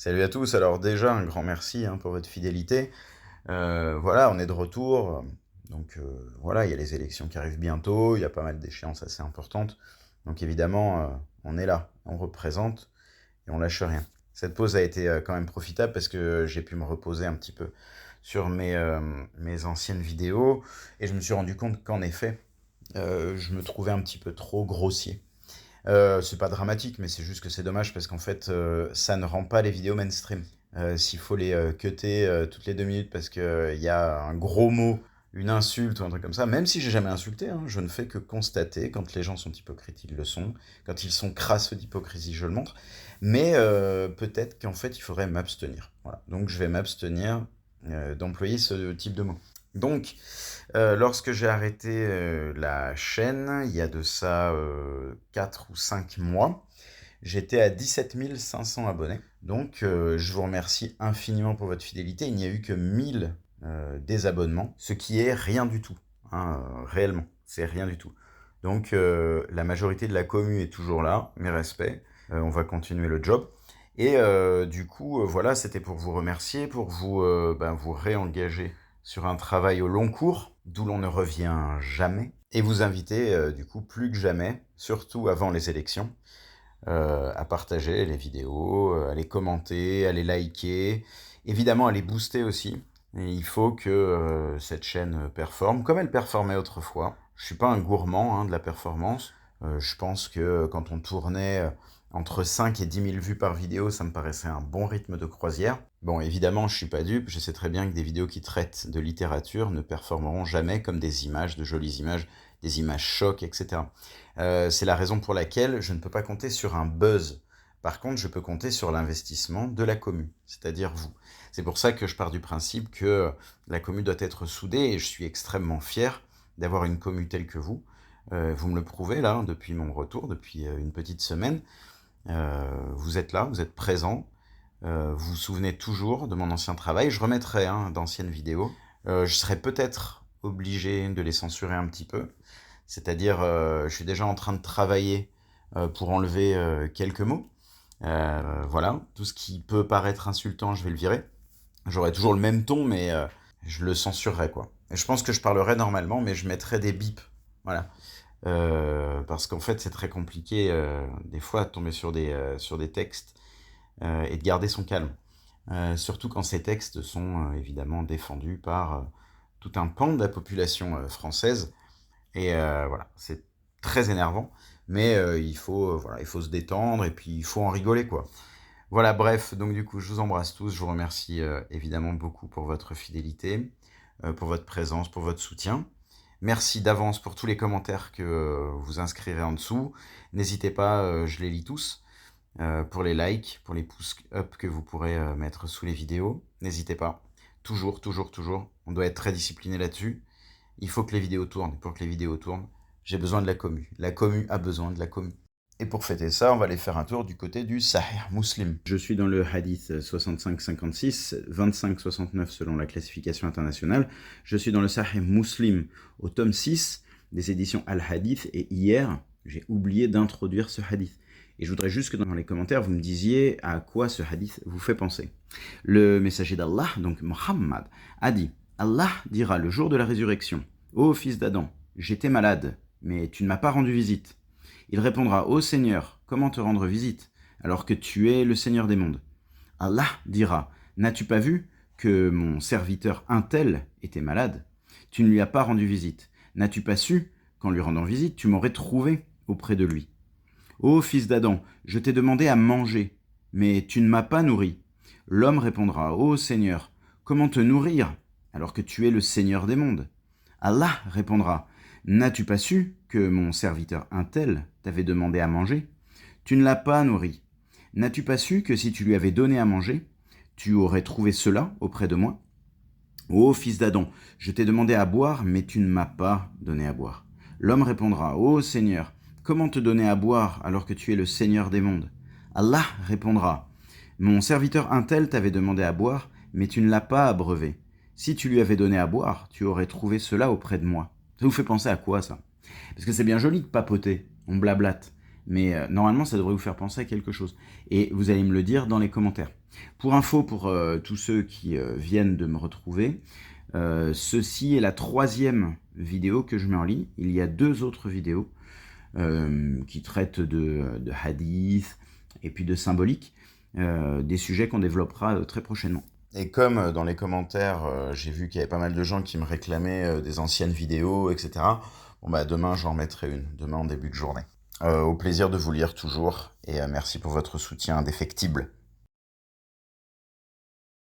Salut à tous, alors déjà un grand merci pour votre fidélité. Voilà, on est de retour. Donc voilà, il y a les élections qui arrivent bientôt, il y a pas mal d'échéances assez importantes. Donc évidemment, on est là, on représente et on lâche rien. Cette pause a été quand même profitable parce que j'ai pu me reposer un petit peu sur mes anciennes vidéos et je me suis rendu compte qu'en effet, je me trouvais un petit peu trop grossier. C'est pas dramatique, mais c'est juste que c'est dommage parce qu'en fait, ça ne rend pas les vidéos mainstream. S'il faut les cutter toutes les 2 minutes parce qu'il y a un gros mot, une insulte ou un truc comme ça, même si j'ai jamais insulté, hein, je ne fais que constater quand les gens sont hypocrites, ils le sont. Quand ils sont crasseux d'hypocrisie, je le montre. Mais peut-être qu'en fait, il faudrait m'abstenir. Voilà. Donc je vais m'abstenir d'employer ce type de mots. Donc, lorsque j'ai arrêté la chaîne, il y a de ça 4 ou 5 mois, j'étais à 17 500 abonnés. Donc, je vous remercie infiniment pour votre fidélité. Il n'y a eu que 1000 désabonnements, ce qui est rien du tout, hein, réellement, c'est rien du tout. Donc, la majorité de la commu est toujours là, mes respects. On va continuer le job. Et du coup, voilà, c'était pour vous remercier, pour vous réengager sur un travail au long cours, d'où l'on ne revient jamais, et vous inviter du coup plus que jamais, surtout avant les élections, à partager les vidéos, à les commenter, à les liker, évidemment à les booster aussi. Et il faut que cette chaîne performe comme elle performait autrefois. Je suis pas un gourmand de la performance. Je pense que quand on tournait entre 5 et 10 000 vues par vidéo, ça me paraissait un bon rythme de croisière. Bon, évidemment, je suis pas dupe, je sais très bien que des vidéos qui traitent de littérature ne performeront jamais comme des images, de jolies images, des images chocs, etc. C'est la raison pour laquelle je ne peux pas compter sur un buzz. Par contre, je peux compter sur l'investissement de la commu, c'est-à-dire vous. C'est pour ça que je pars du principe que la commu doit être soudée et je suis extrêmement fier d'avoir une commu telle que vous. Vous me le prouvez là, depuis mon retour, depuis une petite semaine. Vous êtes là, vous êtes présent. Vous vous souvenez toujours de mon ancien travail. Je remettrai d'anciennes vidéos. Je serai peut-être obligé de les censurer un petit peu. C'est-à-dire, je suis déjà en train de travailler pour enlever quelques mots. Voilà, tout ce qui peut paraître insultant, je vais le virer. J'aurai toujours le même ton, mais je le censurerai, quoi. Et je pense que je parlerai normalement, mais je mettrai des bips. Voilà. Parce qu'en fait, c'est très compliqué, des fois, de tomber sur des textes et de garder son calme. Surtout quand ces textes sont évidemment défendus par tout un pan de la population française. Et voilà, c'est très énervant, mais il faut se détendre et puis il faut en rigoler, quoi. Voilà, bref, donc du coup, je vous embrasse tous. Je vous remercie évidemment beaucoup pour votre fidélité, pour votre présence, pour votre soutien. Merci d'avance pour tous les commentaires que vous inscrirez en dessous. N'hésitez pas, je les lis tous. Pour les likes, pour les pouces up que vous pourrez mettre sous les vidéos. N'hésitez pas. Toujours, toujours, toujours. On doit être très discipliné là-dessus. Il faut que les vidéos tournent. Pour que les vidéos tournent, j'ai besoin de la commu. La commu a besoin de la commu. Et pour fêter ça, on va aller faire un tour du côté du Sahih Muslim. Je suis dans le hadith 65-56, 25-69 selon la classification internationale. Je suis dans le Sahih Muslim au tome 6 des éditions Al-Hadith. Et hier, j'ai oublié d'introduire ce hadith. Et je voudrais juste que dans les commentaires, vous me disiez à quoi ce hadith vous fait penser. Le messager d'Allah, donc Muhammad, a dit « Allah dira le jour de la résurrection, ô fils d'Adam, j'étais malade, mais tu ne m'as pas rendu visite. Il répondra, ô Seigneur, comment te rendre visite, alors que tu es le Seigneur des mondes. Allah dira, n'as-tu pas vu que mon serviteur un tel était malade? Tu ne lui as pas rendu visite. N'as-tu pas su qu'en lui rendant visite, tu m'aurais trouvé auprès de lui? Ô fils d'Adam, je t'ai demandé à manger, mais tu ne m'as pas nourri. L'homme répondra, ô Seigneur, comment te nourrir, alors que tu es le Seigneur des mondes? Allah répondra, n'as-tu pas su que mon serviteur un tel t'avait demandé à manger? Tu ne l'as pas nourri. N'as-tu pas su que si tu lui avais donné à manger, tu aurais trouvé cela auprès de moi? Ô fils d'Adam, je t'ai demandé à boire, mais tu ne m'as pas donné à boire. L'homme répondra, ô Seigneur, comment te donner à boire alors que tu es le Seigneur des mondes? Allah répondra, mon serviteur un tel t'avait demandé à boire, mais tu ne l'as pas abreuvé. Si tu lui avais donné à boire, tu aurais trouvé cela auprès de moi. Ça vous fait penser à quoi, ça? Parce que c'est bien joli de papoter, on blablate. mais normalement, ça devrait vous faire penser à quelque chose. Et vous allez me le dire dans les commentaires. Pour info, pour tous ceux qui viennent de me retrouver, ceci est la 3e vidéo que je mets en ligne. Il y a 2 autres vidéos qui traitent de hadith et puis de symbolique, des sujets qu'on développera très prochainement. Et comme dans les commentaires, j'ai vu qu'il y avait pas mal de gens qui me réclamaient des anciennes vidéos, etc. Bon bah demain j'en remettrai une, demain en début de journée. Au plaisir de vous lire toujours, et merci pour votre soutien indéfectible.